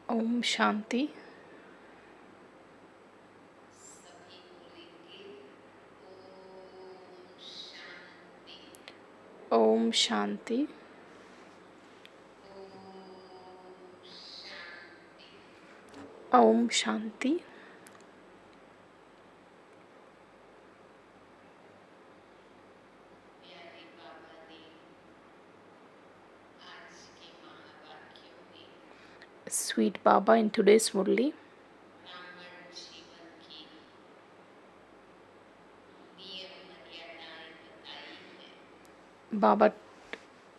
Om Shanti. Om Shanti. Om Shanti. Sweet Baba, in today's Murli, Baba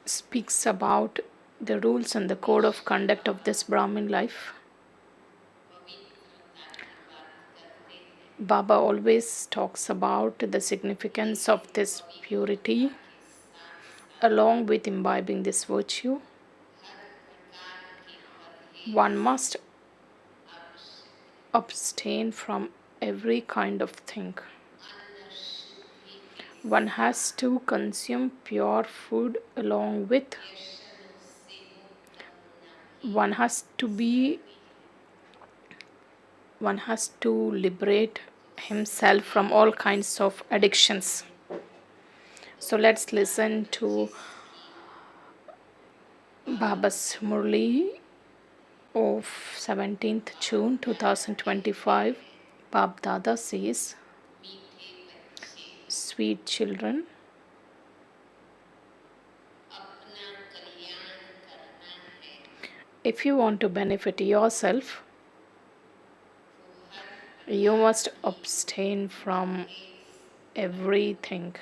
speaks about the rules and the code of conduct of this Brahmin life. Baba always talks about the significance of this purity along with imbibing this virtue. One must abstain from every kind of thing. One has to consume pure food along with one has to liberate himself from all kinds of addictions. So let's listen to Baba's Murli of 17th June 2025. Bab Dada says, sweet children, if you want to benefit yourself, you must abstain from everything.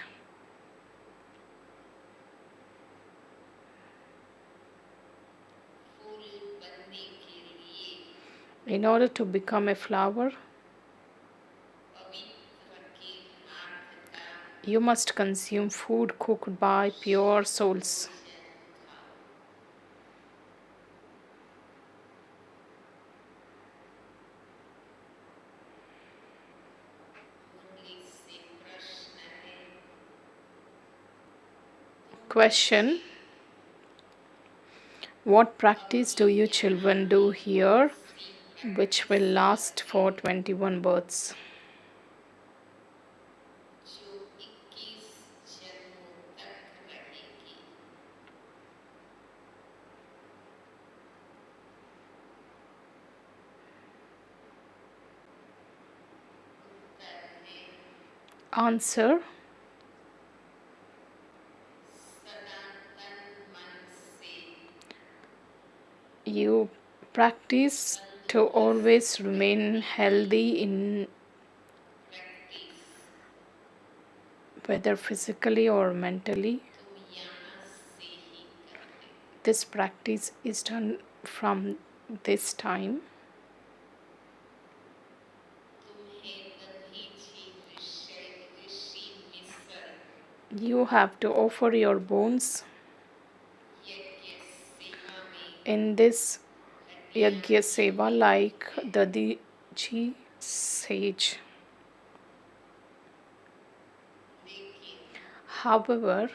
In order to become a flower, you must consume food cooked by pure souls. Question: what practice do you children do here which will last for 21 births? Answer: you practice to always remain healthy in whether physically or mentally. This practice is done from this time. You have to offer your bones in this Yajna Seva like the Deities sage. However,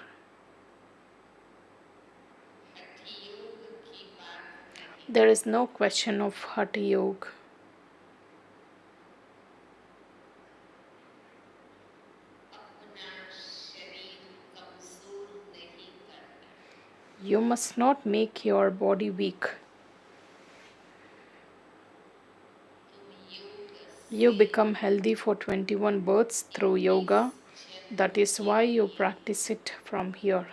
there is no question of Hatha Yoga. You must not make your body weak. You become healthy for 21 births through yoga. That is why you practice it from here.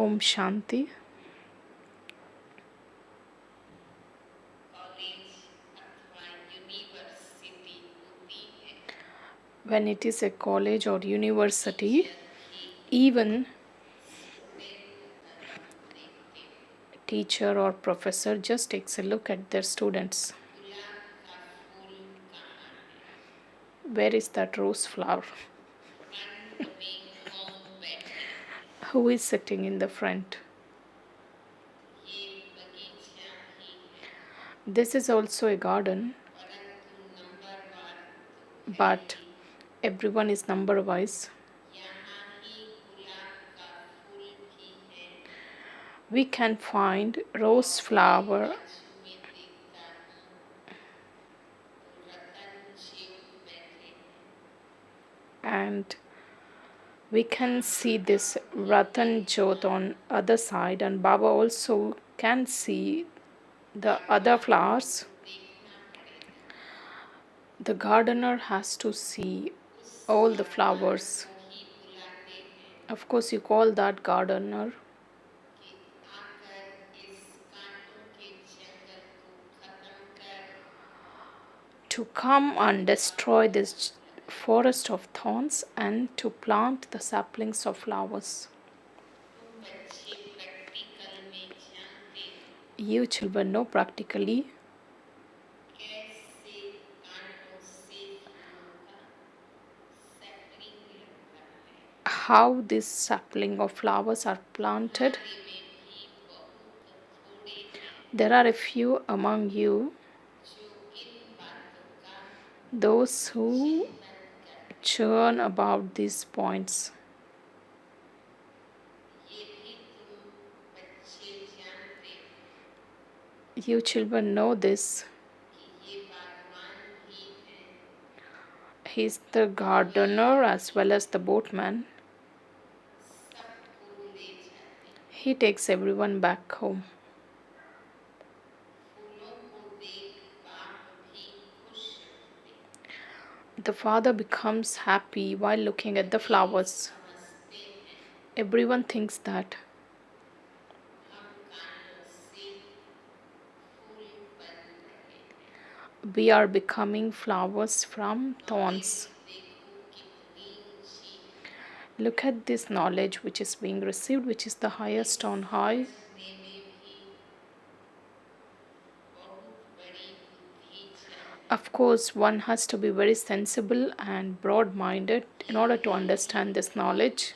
Om Shanti. When it is a college or university, even teacher or professor just takes a look at their students. Where is that rose flower? Who is sitting in the front? This is also a garden, but everyone is number wise. we can find rose flower and we can see this Ratan Jot on other side, and Baba also can see the other flowers. The gardener has to see all the flowers. Of course, you call that gardener. To come and destroy this forest of thorns and to plant the saplings of flowers. You children know practically how this sapling of flowers are planted. There are a few among you, those who churn about these points. You children know this. He is the gardener as well as the boatman. He takes everyone back home. The father becomes happy while looking at the flowers. Everyone thinks that we are becoming flowers from thorns. Look at this knowledge which is being received, which is the highest on high. Of course, one has to be very sensible and broad-minded in order to understand this knowledge.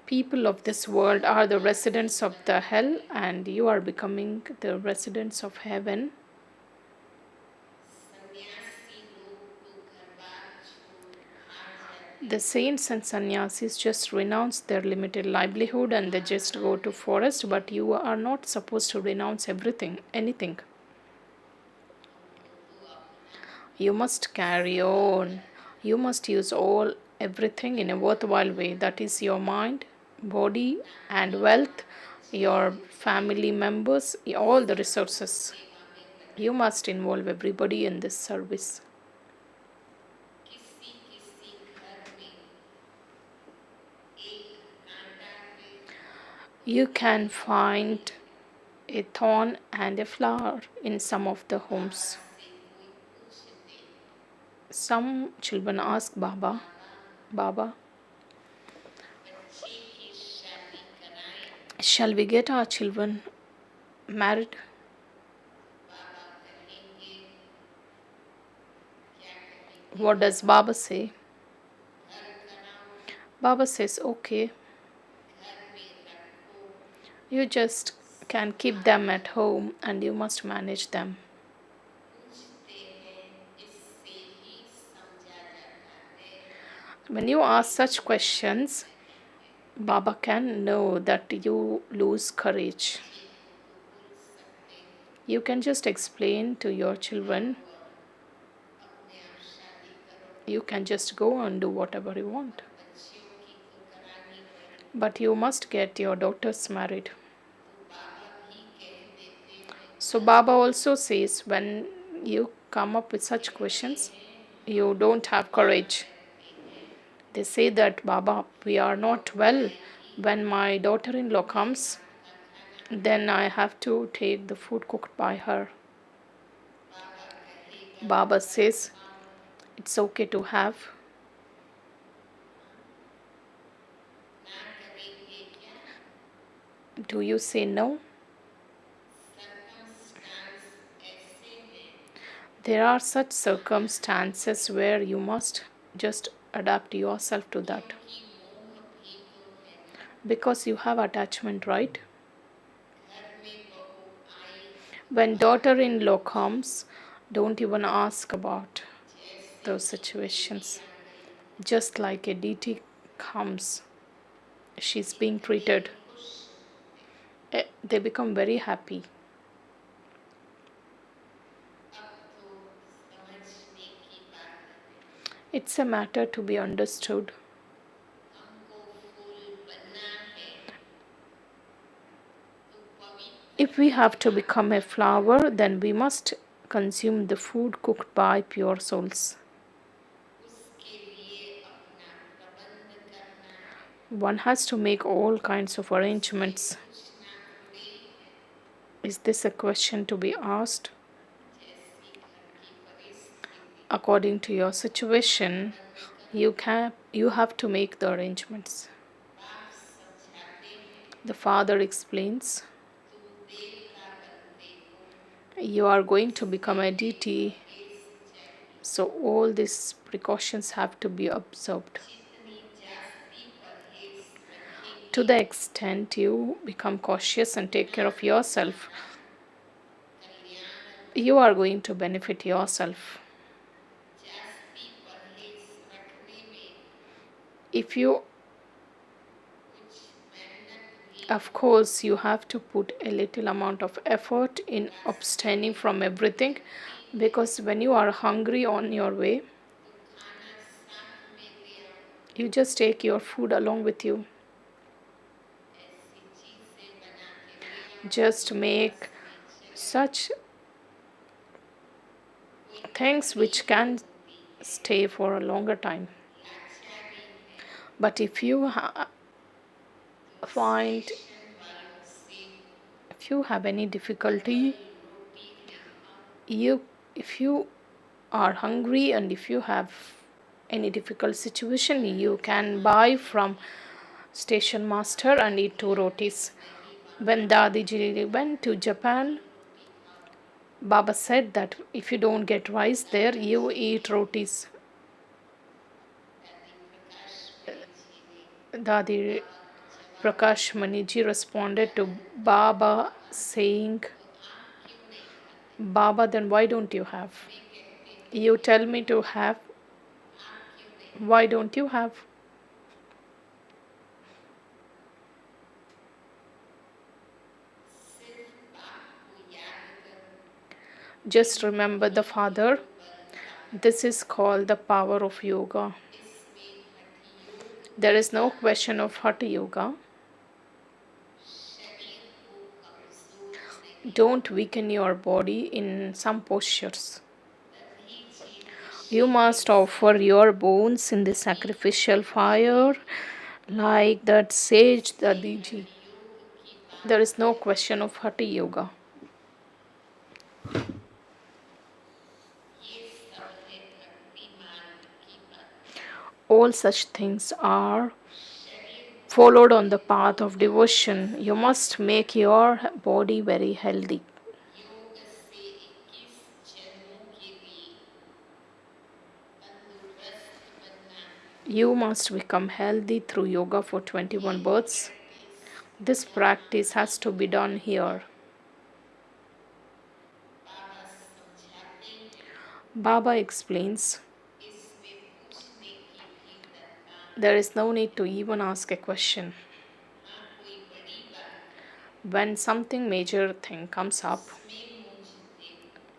People of this world are the residents of the hell, and you are becoming the residents of heaven. The saints and sannyasis just renounce their limited livelihood and they just go to forest, but you are not supposed to renounce anything. You must carry on. You must use everything in a worthwhile way. That is your mind, body and wealth, your family members, all the resources. You must involve everybody in this service. You can find a thorn and a flower in some of the homes. Some children ask Baba, shall we get our children married? What does Baba say? Baba says, okay. You just can keep them at home and you must manage them. When you ask such questions, Baba can know that you lose courage. You can just explain to your children. You can just go and do whatever you want. But you must get your daughters married. So Baba also says when you come up with such questions, you don't have courage. They say that, Baba, we are not well. When my daughter-in-law comes, then I have to take the food cooked by her. Baba says, it's okay to have. Do you say no? There are such circumstances where you must just adapt yourself to that. Because you have attachment, right? When daughter-in-law comes, don't even ask about those situations. Just like a deity comes, she's being treated, they become very happy. It's a matter to be understood. If we have to become a flower, then we must consume the food cooked by pure souls. One has to make all kinds of arrangements. Is this a question to be asked? According to your situation, you have to make the arrangements. The father explains, you are going to become a deity, so all these precautions have to be observed. To the extent you become cautious and take care of yourself, you are going to benefit yourself. If you, of course, you have to put a little amount of effort in abstaining from everything, because when you are hungry on your way, you just take your food along with you. Just make such things which can stay for a longer time. But if you find, if you have any difficulty, if you are hungry and if you have any difficult situation, you can buy from station master and eat 2 rotis. When Dadiji went to Japan, Baba said that if you don't get rice there, you eat rotis. Dadi Prakash Maniji responded to Baba saying, Baba, then why don't you have? You tell me to have, why don't you have? Just remember the Father. This is called the power of yoga. There is no question of Hatha yoga. Don't weaken your body in some postures. You must offer your bones in the sacrificial fire like that sage Dadiji. There is no question of Hatha yoga. All such things are followed on the path of devotion. You must make your body very healthy. You must become healthy through yoga for 21 births. This practice has to be done here. Baba explains, there is no need to even ask a question. When something major thing comes up,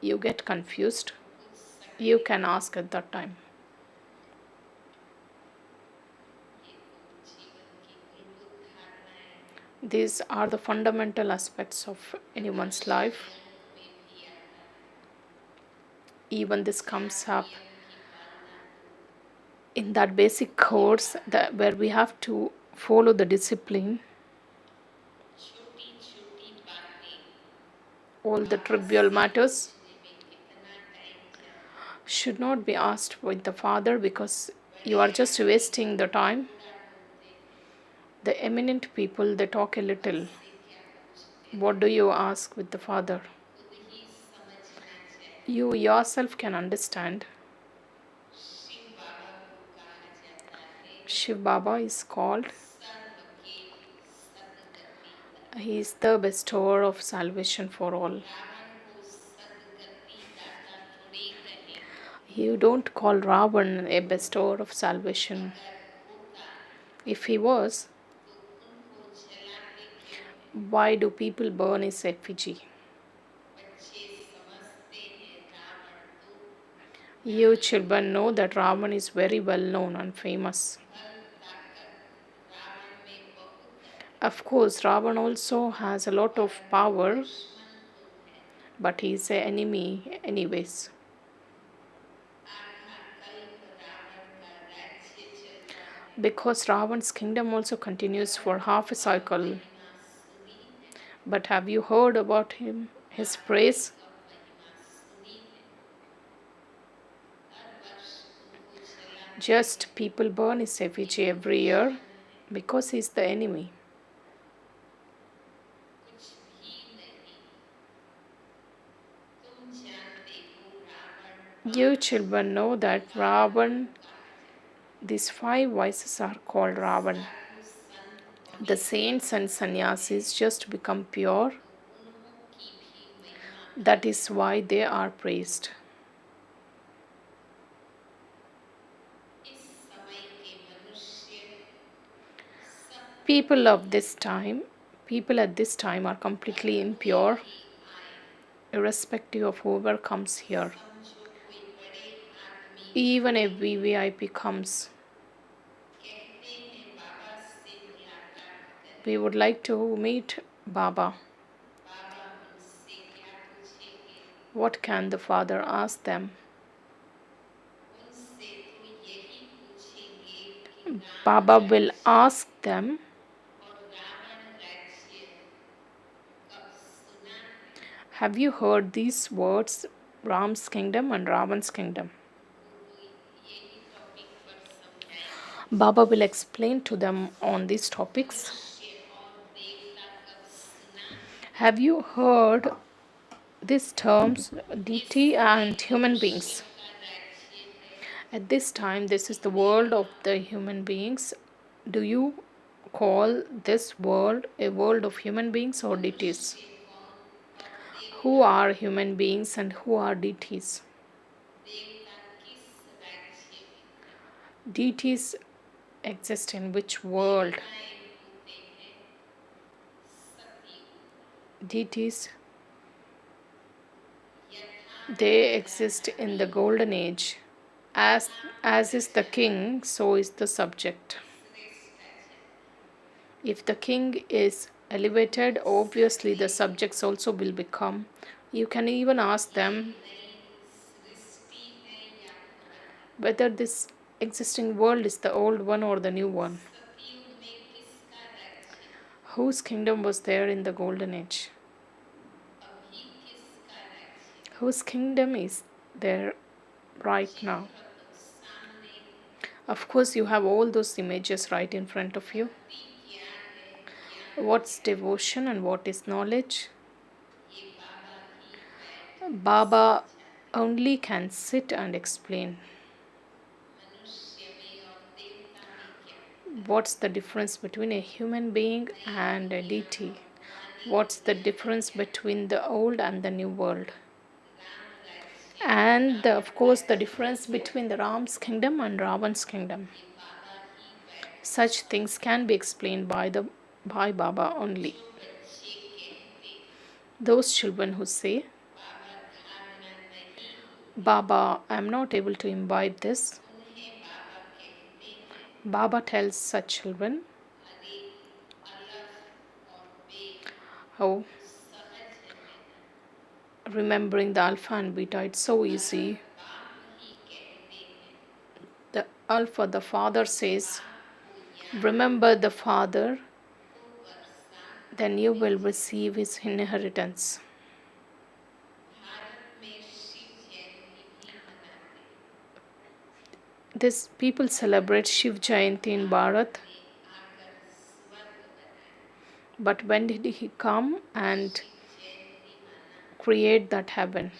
you get confused, you can ask at that time. These are the fundamental aspects of anyone's life. Even this comes up in that basic course where we have to follow the discipline. All the trivial matters should not be asked with the Father, because you are just wasting the time. The eminent people, they talk a little. What do you ask with the Father? You yourself can understand. Shiv Baba is called, he is the bestower of salvation for all. You don't call Ravan a bestower of salvation. If he was, Why do people burn his effigy? You children know that Ravan is very well known and famous. Of course, Ravan also has a lot of power, but he is an enemy anyways. Because Ravan's kingdom also continues for half a cycle. But have you heard about him, his praise? Just people burn his effigy every year because he's the enemy. You children know that Ravan, these 5 vices are called Ravan. The saints and sannyasis just become pure. That is why they are praised. People at this time are completely impure, irrespective of whoever comes here. Even a VVIP comes. We would like to meet Baba. What can the father ask them? Baba will ask them, have you heard these words, Ram's kingdom and Ravan's kingdom? Baba will explain to them on these topics. Have you heard these terms, deity and human beings? At this time, this is the world of the human beings. Do you call this world a world of human beings or deities? Who are human beings and who are deities? Deities exist in which world? Deities, they exist in the golden age. As is the king, so is the subject. If the king is elevated, obviously the subjects also will become. You can even ask them whether this existing world is the old one or the new one. Whose kingdom was there in the golden age? Whose kingdom is there right now? Of course, you have all those images right in front of you. What's devotion and what is knowledge? Baba only can sit and explain. What's the difference between a human being and a deity? What's the difference between the old and the new world? And of course, the difference between the Ram's kingdom and Ravan's kingdom. Such things can be explained by Baba only. Those children who say, Baba, I am not able to imbibe this. Baba tells such children, oh, remembering the alpha and beta, it's so easy. The alpha, the father says, remember the father, then you will receive his inheritance. This people celebrate Shiv Jayanti in Bharat. But when did he come and create that heaven?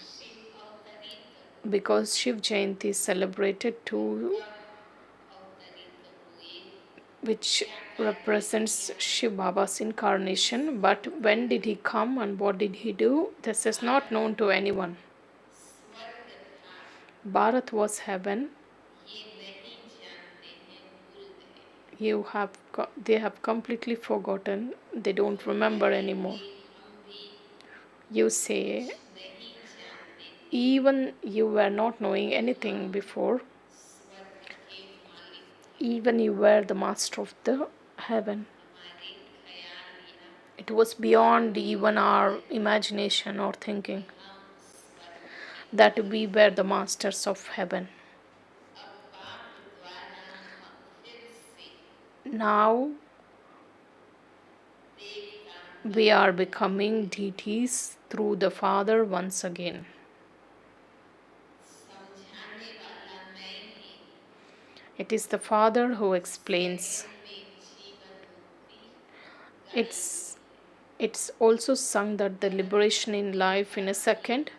Because Shiv Jayanti is celebrated too, which represents Shiv Baba's incarnation. But when did he come and what did he do? This is not known to anyone. Bharat was heaven. they have completely forgotten. They don't remember anymore. You say, even you were not knowing anything before, even you were the master of the heaven. It was beyond even our imagination or thinking that we were the masters of heaven. Now we are becoming deities through the Father once again. It is the Father who explains. It's also sung that the liberation in life in a second,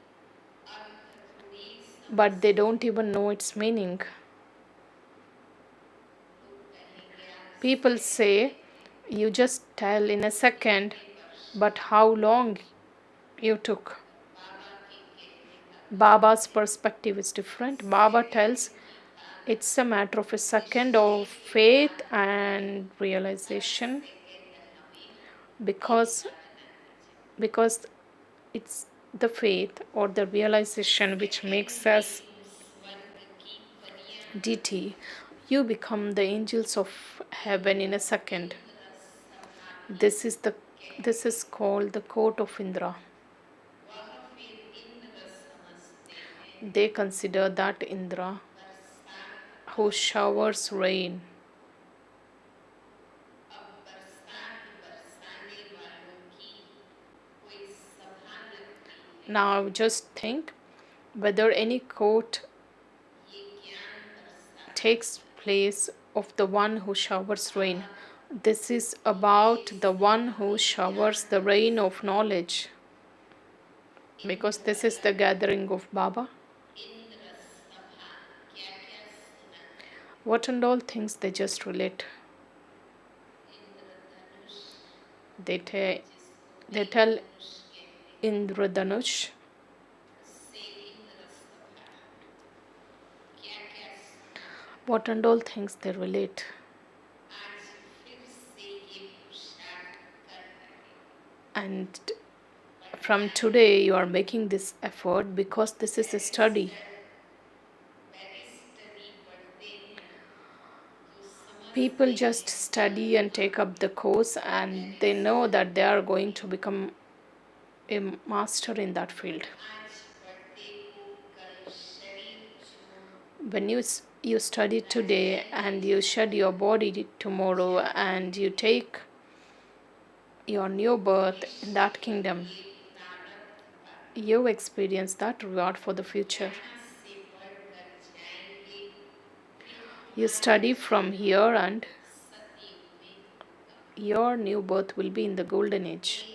but they don't even know its meaning. People say, you just tell in a second, but how long you took? Baba's perspective is different. Baba tells it's a matter of a second of faith and realization, because it's the faith or the realization which makes us deity. You become the angels of heaven in a second. This is called the court of Indra. They consider that Indra who showers rain. Now just think whether any court takes place of the one who showers rain. This is about the one who showers the rain of knowledge, because this is the gathering of Baba. What and all things they just relate. They tell Indradhanush. What and all things they relate. And from today you are making this effort because this is a study. People just study and take up the course and they know that they are going to become a master in that field. When you study today and you shed your body tomorrow and you take your new birth in that kingdom, you experience that reward for the future. You study from here and your new birth will be in the golden age.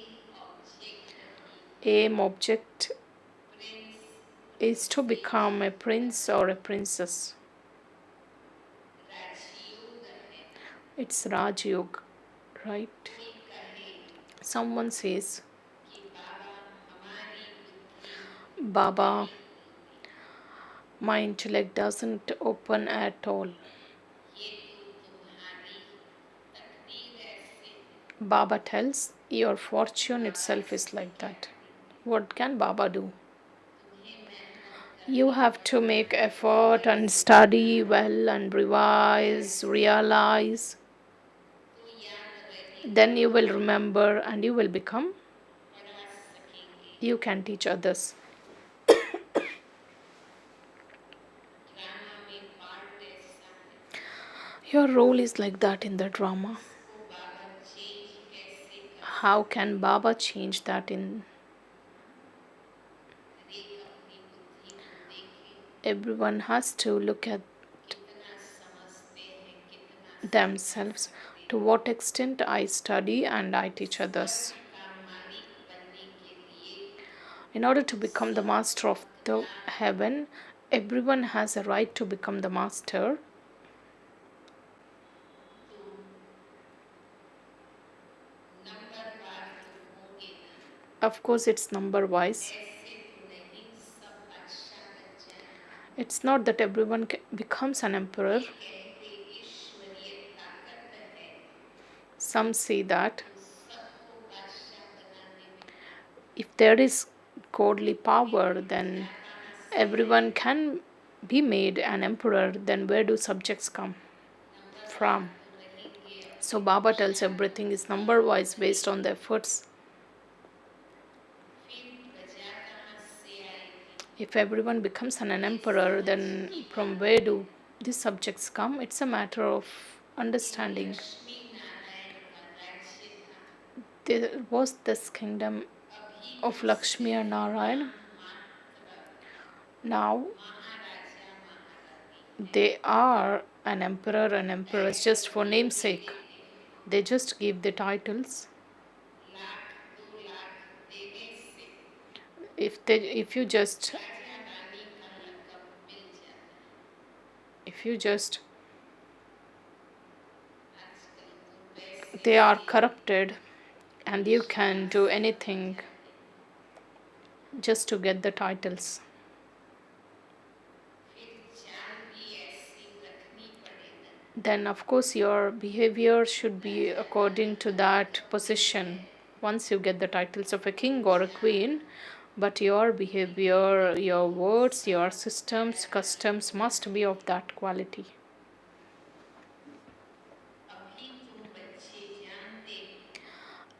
Aim object is to become a prince or a princess. It's Raj Yoga, right? Someone says, Baba, my intellect doesn't open at all. Baba tells, your fortune itself is like that. What can Baba do? You have to make effort and study well and revise, realize. Then you will remember and you will become. You can teach others. Your role is like that in the drama. How can Baba change that in? Everyone has to look at themselves. To what extent I study and I teach others. In order to become the master of the heaven, everyone has a right to become the master. Of course, it's number wise. It's not that everyone becomes an emperor. Some say that if there is godly power, then everyone can be made an emperor. Then where do subjects come from? So Baba tells everything is number wise based on the efforts. If everyone becomes an emperor, then from where do these subjects come? It's a matter of understanding. There was this kingdom of Lakshmi and Narayan. Now they are an emperor and empress just for namesake. They just give the titles. If you just they are corrupted, and you can do anything just to get the titles. Then of course your behavior should be according to that position once you get the titles of a king or a queen. But your behavior, your words, your systems, customs must be of that quality.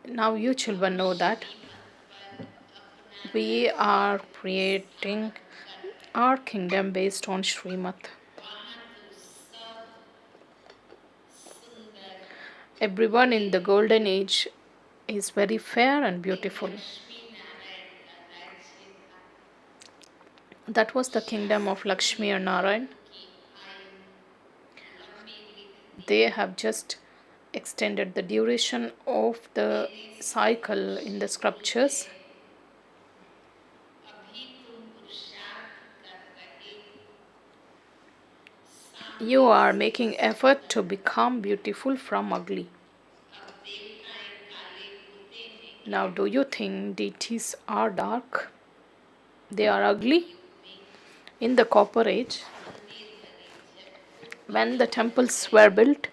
Now you children know that we are creating our kingdom based on Srimad. Everyone in the golden age is very fair and beautiful. That was the kingdom of Lakshmi and Narayan. They have just extended the duration of the cycle in the scriptures. You are making effort to become beautiful from ugly. Now, do you think deities are dark? They are ugly? In the Copper Age, when the temples were built,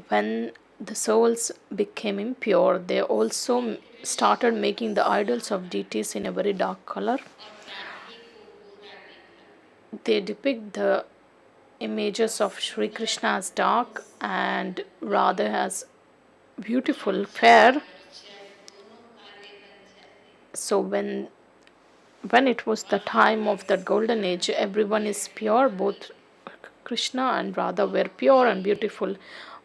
when the souls became impure, they also started making the idols of deities in a very dark color. They depict the images of Sri Krishna as dark and Radha as beautiful, fair. So when it was the time of the golden age, everyone is pure, both Krishna and Radha were pure and beautiful.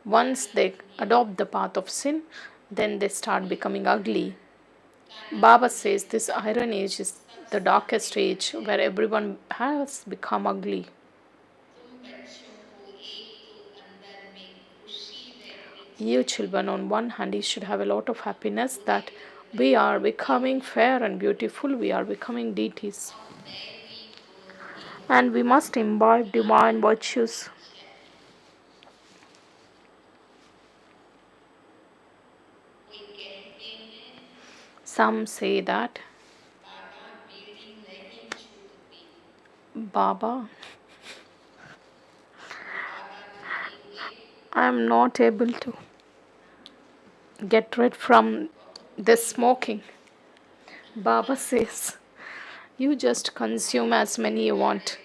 Once they adopt the path of sin, then they start becoming ugly. Baba says this iron age is the darkest age where everyone has become ugly. You children, on one hand, you should have a lot of happiness that we are becoming fair and beautiful, we are becoming deities. And we must imbibe divine virtues. Some say that Baba, I am not able to get rid from this smoking. Baba says, you just consume as many you want.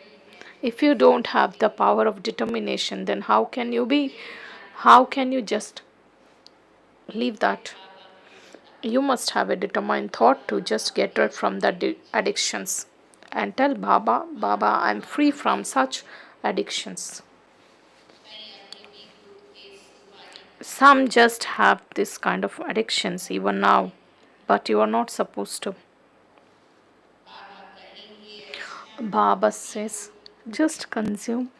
If you don't have the power of determination, then how can you just leave that? You must have a determined thought to just get rid from the addictions. And tell Baba, Baba, I'm free from such addictions. Some just have this kind of addictions even now, but you are not supposed to. Baba says, just consume.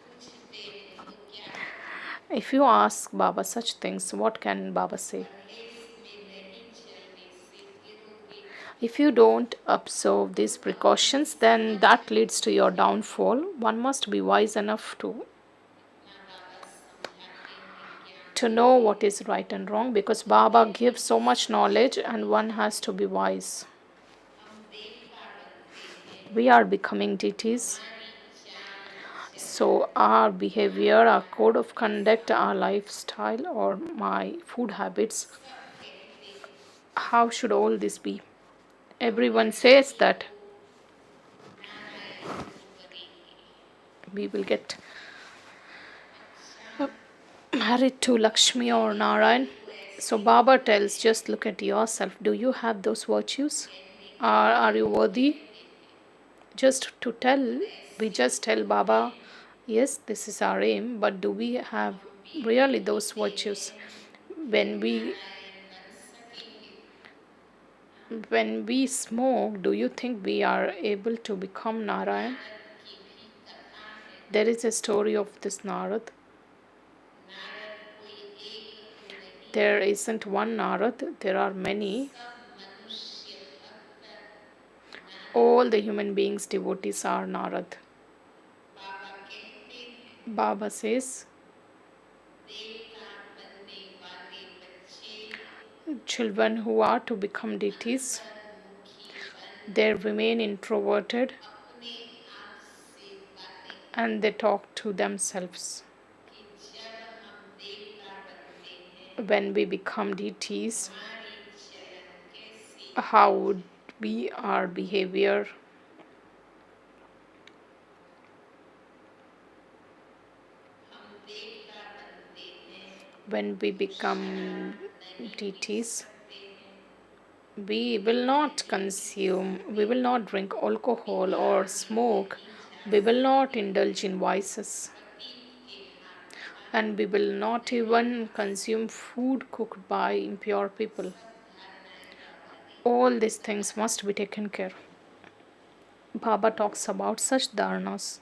If you ask Baba such things, what can Baba say? If you don't observe these precautions, then that leads to your downfall. One must be wise enough to know what is right and wrong, because Baba gives so much knowledge and one has to be wise. We are becoming deities. So our behavior, our code of conduct, our lifestyle, or my food habits, how should all this be? Everyone says that we will get married to Lakshmi or Narayan. So Baba tells, just look at yourself. Do you have those virtues? Are you worthy? Just to tell, we just tell Baba, yes, this is our aim, but do we have really those virtues? When we smoke, do you think we are able to become Narayan? There is a story of this Narad. There isn't one Narad, there are many. All the human beings, devotees, are Narad. Baba says, children who are to become deities, they remain introverted and they talk to themselves. When we become deities, how would be our behavior? When we become deities, we will not consume, we will not drink alcohol or smoke, we will not indulge in vices, and we will not even consume food cooked by impure people. All these things must be taken care. Baba talks about such dharnas.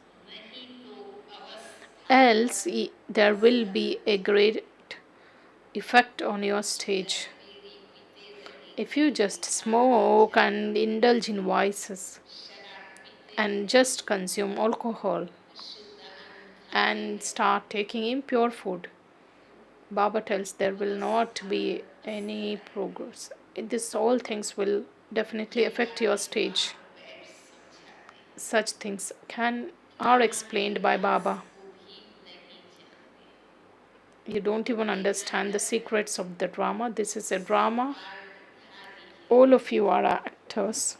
Else, there will be a great effect on your stage. If you just smoke and indulge in vices and just consume alcohol and start taking impure food, Baba tells there will not be any progress. This all things will definitely affect your stage. Such things are explained by Baba. You don't even understand the secrets of the drama. This is a drama. All of you are actors.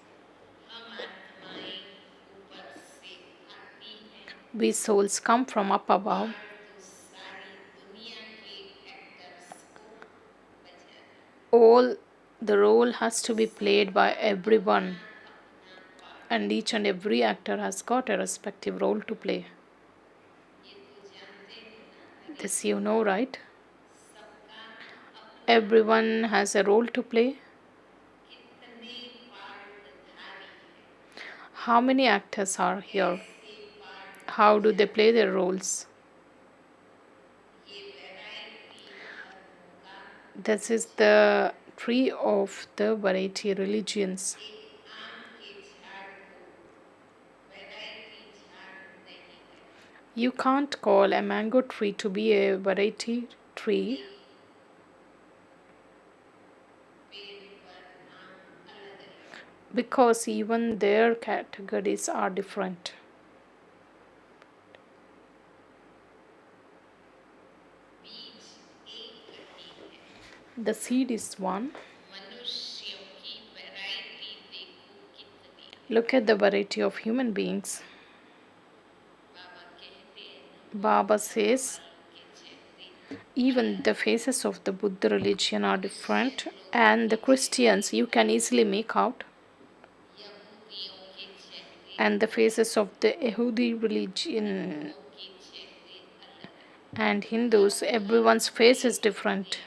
We souls come from up above. All the role has to be played by everyone, and each and every actor has got a respective role to play. This you know, right? Everyone has a role to play. How many actors are here? How do they play their roles? This is the tree of the variety religions. You can't call a mango tree to be a variety tree because even their categories are different. The seed is one. Look at the variety of human beings. Baba says, even the faces of the Buddha religion are different, and the Christians you can easily make out, and the faces of the Yehudi religion and Hindus, everyone's face is different.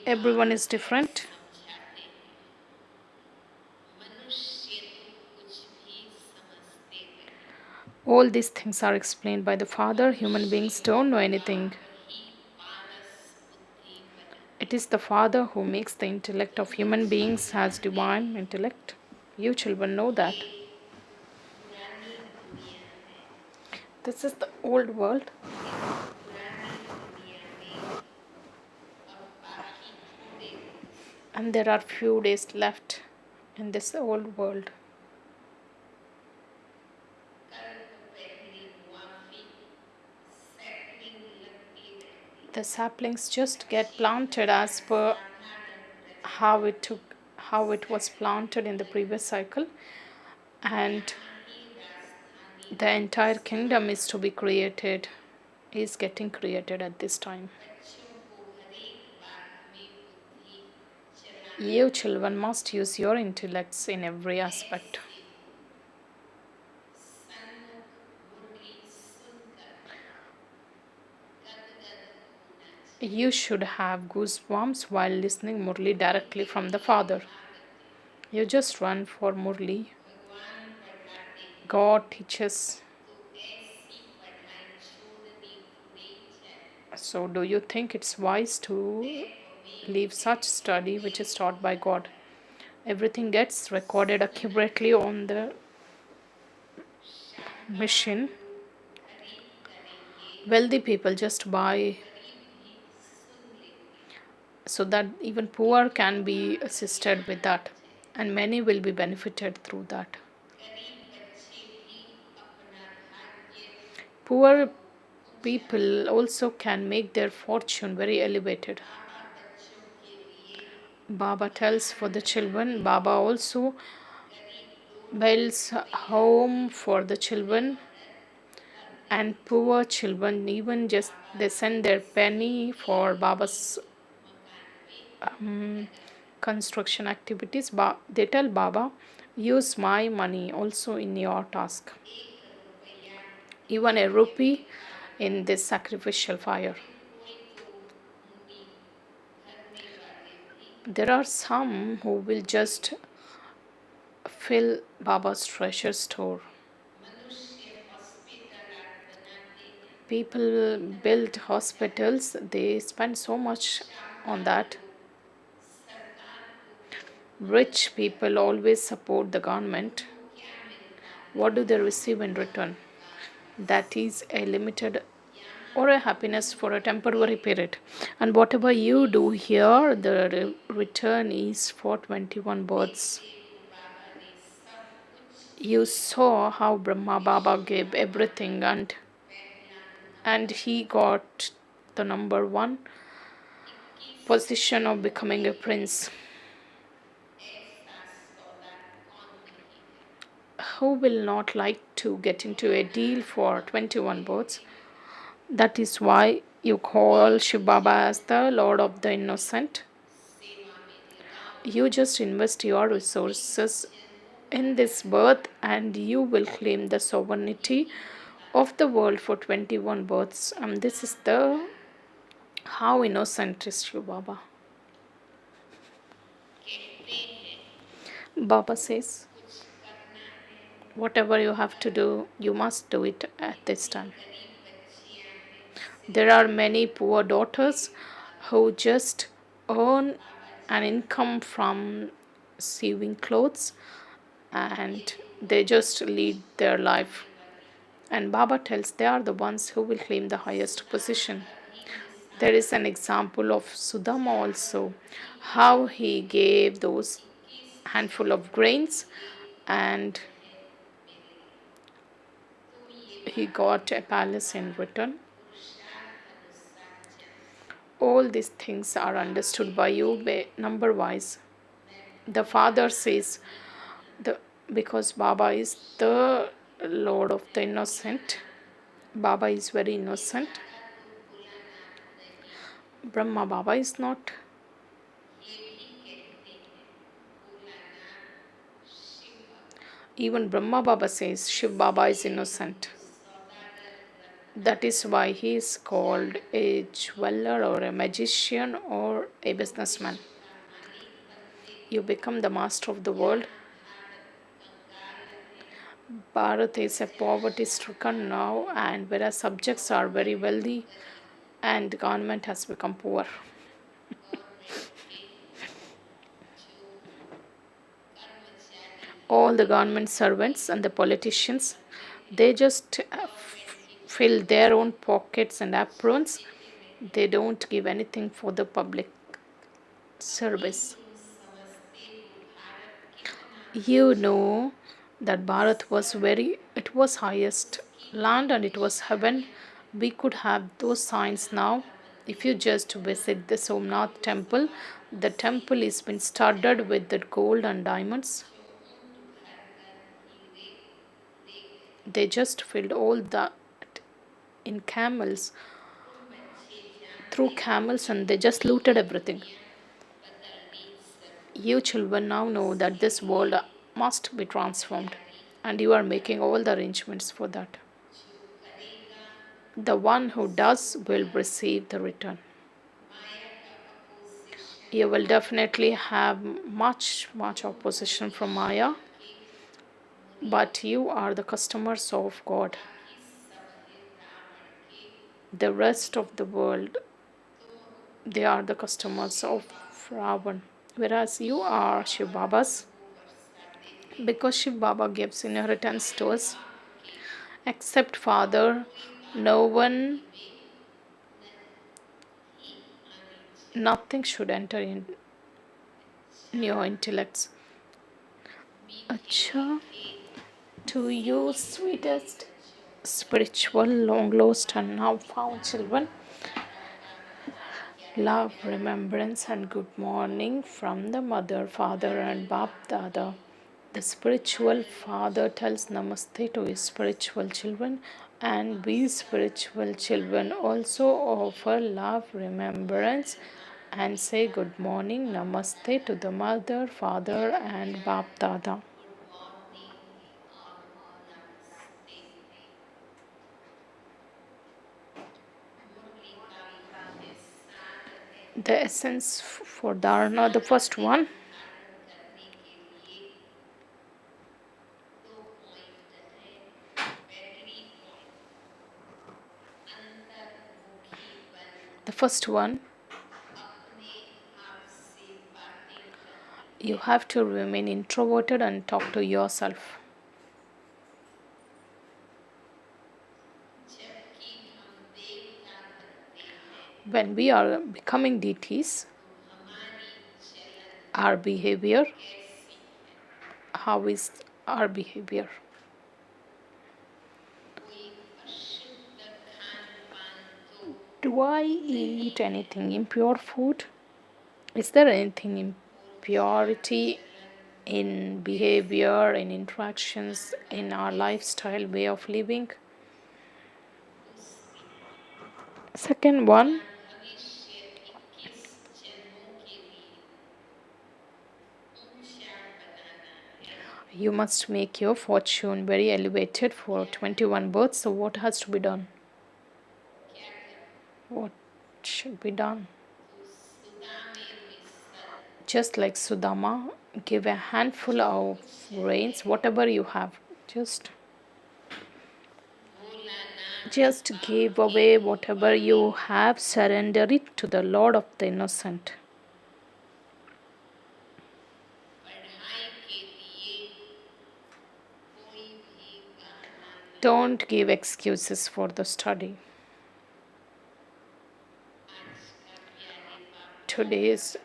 Everyone is different. All these things are explained by the Father. Human beings don't know anything. It is the Father who makes the intellect of human beings as divine intellect. You children know that. This is the old world. and there are few days left in this old world. The saplings just get planted as per how it was planted in the previous cycle, and the entire kingdom is to be created, is getting created at this time. You children must use your intellects in every aspect. You should have goosebumps while listening Murli directly from the Father. You just run for Murli. God teaches. So, do you think it's wise to leave such study which is taught by God? Everything gets recorded accurately on the machine. Wealthy people just buy so that even poor can be assisted with that, and many will be benefited through that. Poor people also can make their fortune very elevated. Baba tells for the children. Baba also builds home for the children, and poor children even just they send their penny for Baba's construction activities. They tell Baba, use my money also in your task. Even a rupee in this sacrificial fire. There are some who will just fill Baba's treasure store. People build hospitals, they spend so much on that. Rich people always support the government. What do they receive in return? That is a limited or a happiness for a temporary period. And whatever you do here, the return is for 21 births. You saw how Brahma Baba gave everything, and he got the number one position of becoming a prince. Who will not like to get into a deal for 21 births? That is why you call Shiv Baba as the Lord of the Innocent. You just invest your resources in this birth and you will claim the sovereignty of the world for 21 births. And this is the how innocent is Shiv Baba. Baba says, whatever you have to do, you must do it at this time. There are many poor daughters who just earn an income from sewing clothes and they just lead their life. And Baba tells they are the ones who will claim the highest position. There is an example of Sudama also, how he gave those handful of grains and he got a palace in return. All these things are understood by you number wise. The Father says, because Baba is the Lord of the innocent, Baba is very innocent. Brahma Baba is not. Even Brahma Baba says Shiv Baba is innocent. That is why he is called a jeweler or a magician or a businessman. You become the master of the world. Bharat is a poverty stricken now, and whereas subjects are very wealthy and the government has become poor. All the government servants and the politicians, they just fill their own pockets and aprons. They don't give anything for the public service. You know that Bharat was it was highest land and it was heaven. We could have those signs now. If you just visit the Somnath temple, the temple is been studded with the gold and diamonds. They just filled all that in camels, through camels, and they just looted everything. You children now know that this world must be transformed, and you are making all the arrangements for that. The one who does will receive the return. You will definitely have much opposition from Maya, but you are the customers of God. The rest of the world, they are the customers of Ravan, whereas you are Shiv Babas, because Shiv Baba gives inheritance to us. Except Father, no one, nothing should enter in your intellects. Acha, to you, sweetest, spiritual, long lost, and now found children, love, remembrance, and good morning from the mother, father, and Bap Dada. The spiritual father tells namaste to his spiritual children, and we spiritual children also offer love, remembrance, and say good morning, namaste to the mother, father, and Bap Dada. The essence for Dharana, the first one. The first one, you have to remain introverted and talk to yourself. When we are becoming deities, our behavior, how is our behavior? Do I eat anything impure food? Is there anything impurity in behavior, in interactions, in our lifestyle, way of living? Second one, you must make your fortune very elevated for 21 births. So, what has to be done? What should be done? Just like Sudama, give a handful of rains, whatever you have. Just give away whatever you have, surrender it to the Lord of the innocent. Don't give excuses for the study. Today's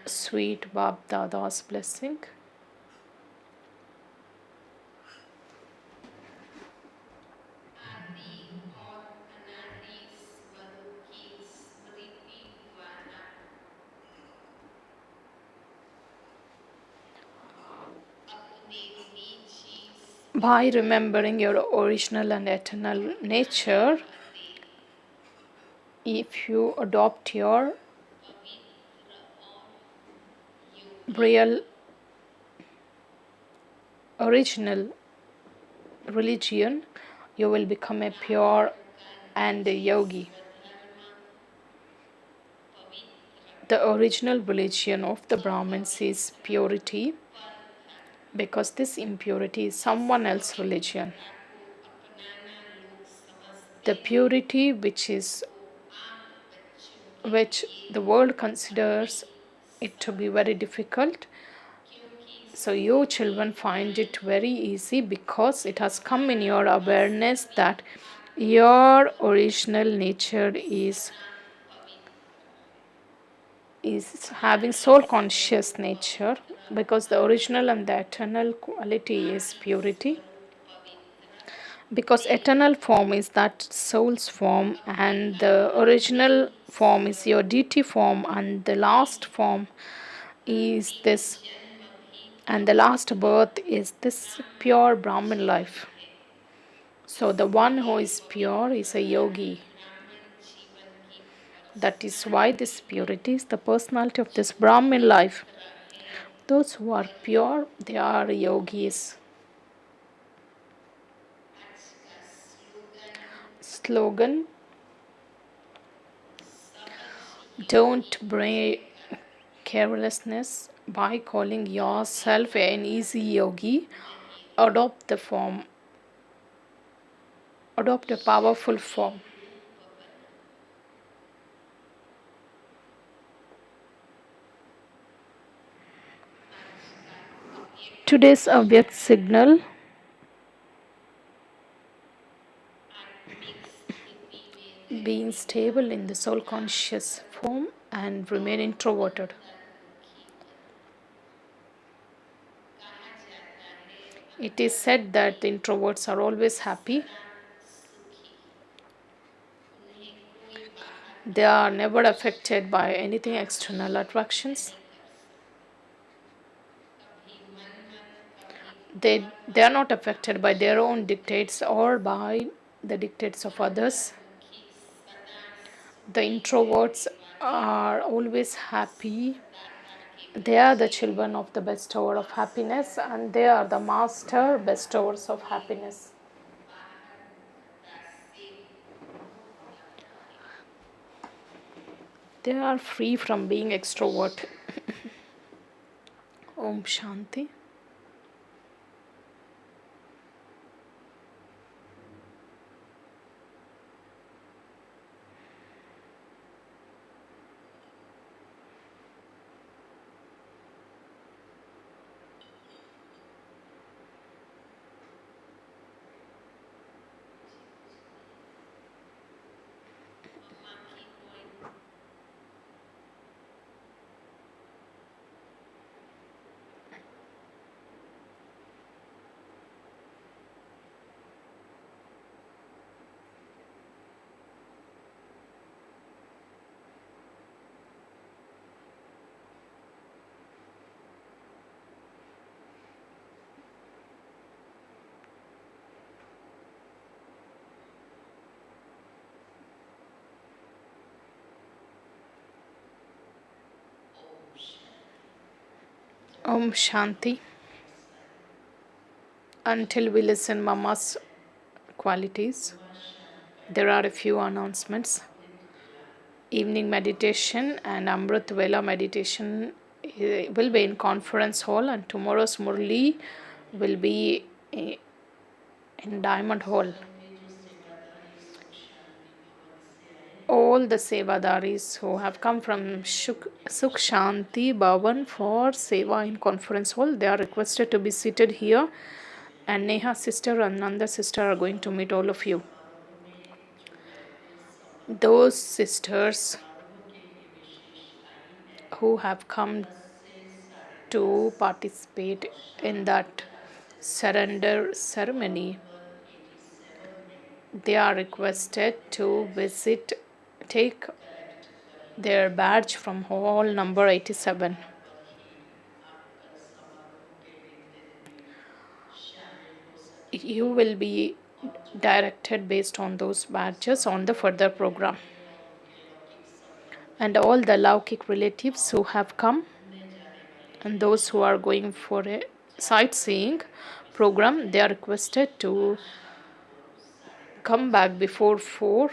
sweet Bab Dada's blessing. By remembering your original and eternal nature, if you adopt your real original religion, you will become a pure and a yogi. The original religion of the Brahmins is purity, because this impurity is someone else's religion. The purity which the world considers it to be very difficult, so you children find it very easy because it has come in your awareness that your original nature is is having soul conscious nature, because the original and the eternal quality is purity, because eternal form is that soul's form and the original form is your deity form, and the last form is this, and the last birth is this pure Brahmin life. So the one who is pure is a yogi. That is why this purity is the personality of this Brahmin life. Those who are pure, they are yogis. Slogan: don't bring carelessness by calling yourself an easy yogi. Adopt the form, adopt a powerful form. Today's object signal: being stable in the soul conscious form and remain introverted. It is said that the introverts are always happy. They are never affected by anything external attractions. They are not affected by their own dictates or by the dictates of others. The introverts are always happy. They are the children of the bestower of happiness, and they are the master bestowers of happiness. They are free from being extrovert. Om Shanti. Om Shanti. Until we listen Mama's qualities, there are a few announcements. Evening meditation and Amrit Vela meditation will be in conference hall, and tomorrow's Murli will be in Diamond Hall. All the Sevadaris who have come from Sukh Shanti Bhavan for Seva in conference hall, they are requested to be seated here, and Neha sister and Nanda sister are going to meet all of you. Those sisters who have come to participate in that surrender ceremony, they are requested to take their badge from hall number 87. You will be directed based on those badges on the further program. And all the Laukik relatives who have come and those who are going for a sightseeing program, they are requested to come back before 4,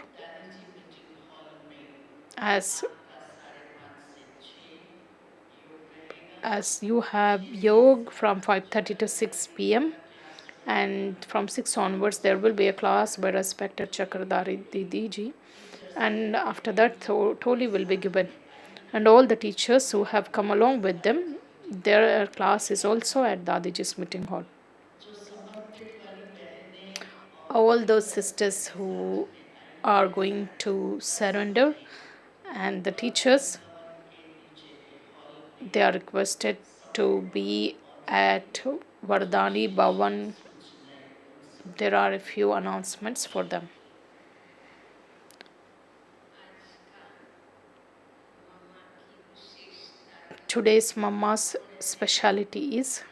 as you have yoga from 5:30 to 6 p.m. and from 6 onwards there will be a class by respected Chakradari Didi ji, and after that Tholi will be given, and all the teachers who have come along with them, their class is also at Dadiji's meeting hall. All those sisters who are going to surrender and the teachers, They are requested to be at Vardhani Bhavan. There are a few announcements for them. Today's Mama's specialty is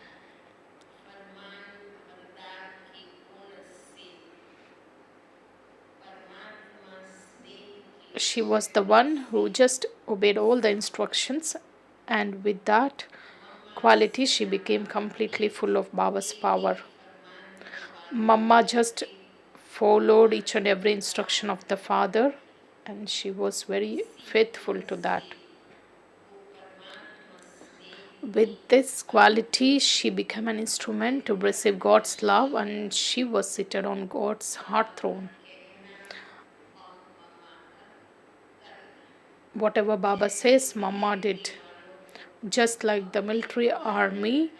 she was the one who just obeyed all the instructions, and with that quality, she became completely full of Baba's power. Mama just followed each and every instruction of the father, and she was very faithful to that. With this quality, she became an instrument to receive God's love, and she was seated on God's heart throne. Whatever Baba says, Mama did. Just like the military army,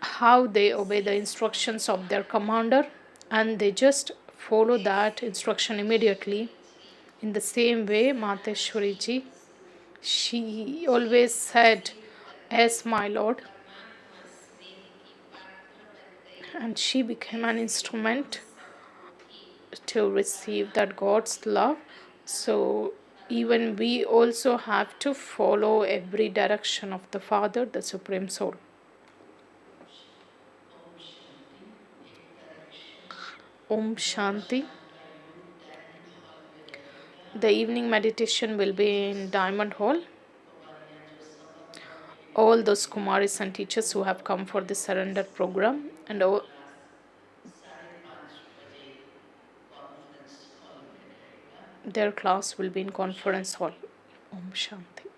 how they obey the instructions of their commander and they just follow that instruction immediately. In the same way, Mateshwari ji, she always said, "Yes, my Lord," and she became an instrument to receive that God's love. So even we also have to follow every direction of the Father, the Supreme Soul. Om Shanti. The evening meditation will be in Diamond Hall. All those Kumaris and teachers who have come for the surrender program and all, their class will be in conference hall. Om Shanti.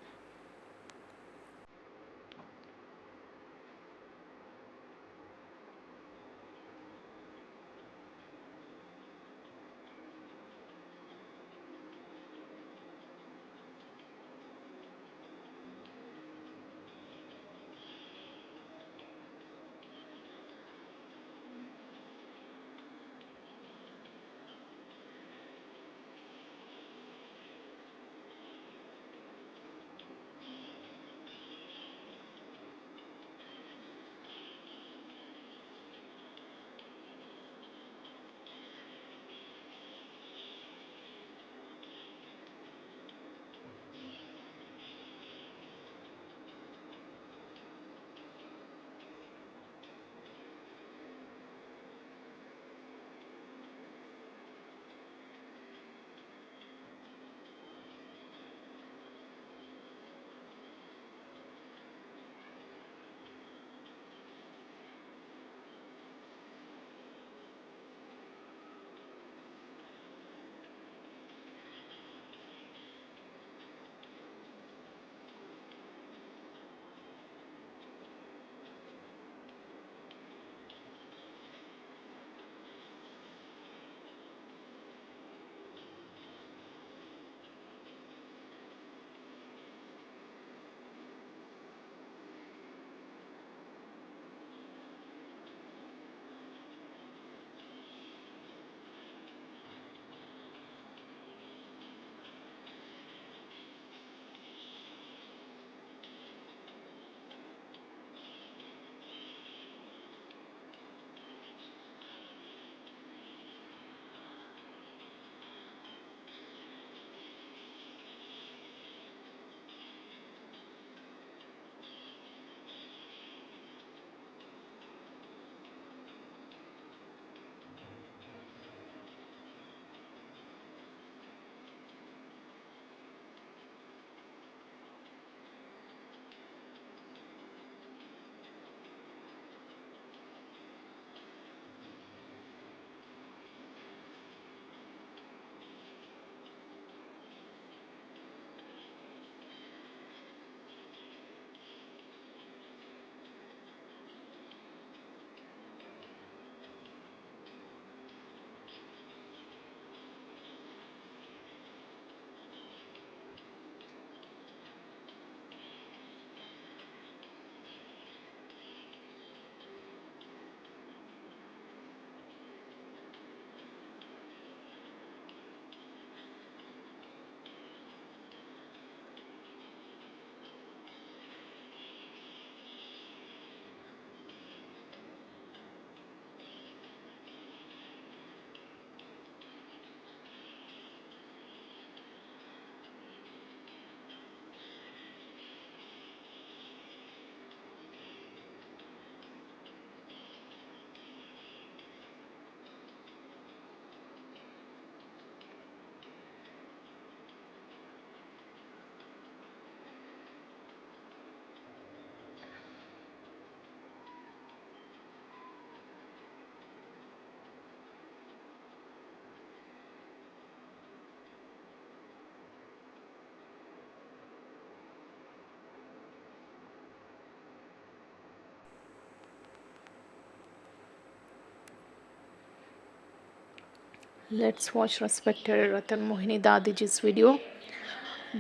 Let's watch respected Ratan Mohini Dadiji's video.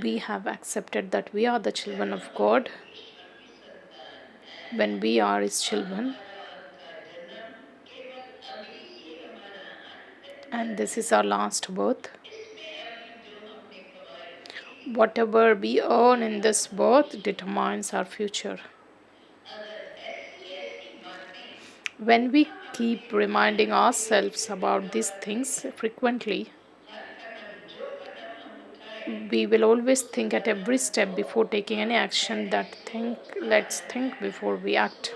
We have accepted that we are the children of God. When we are His children, and this is our last birth. Whatever we earn in this birth determines our future. When we keep reminding ourselves about these things frequently, we will always think at every step before taking any action that let's think before we act.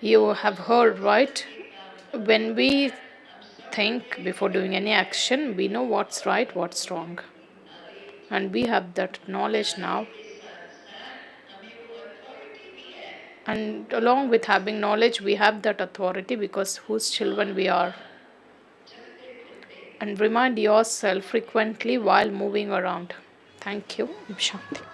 You have heard, right? When we think before doing any action, we know what's right, what's wrong. And we have that knowledge now. And along with having knowledge, we have that authority because whose children we are. And remind yourself frequently while moving around. Thank you. Shanti.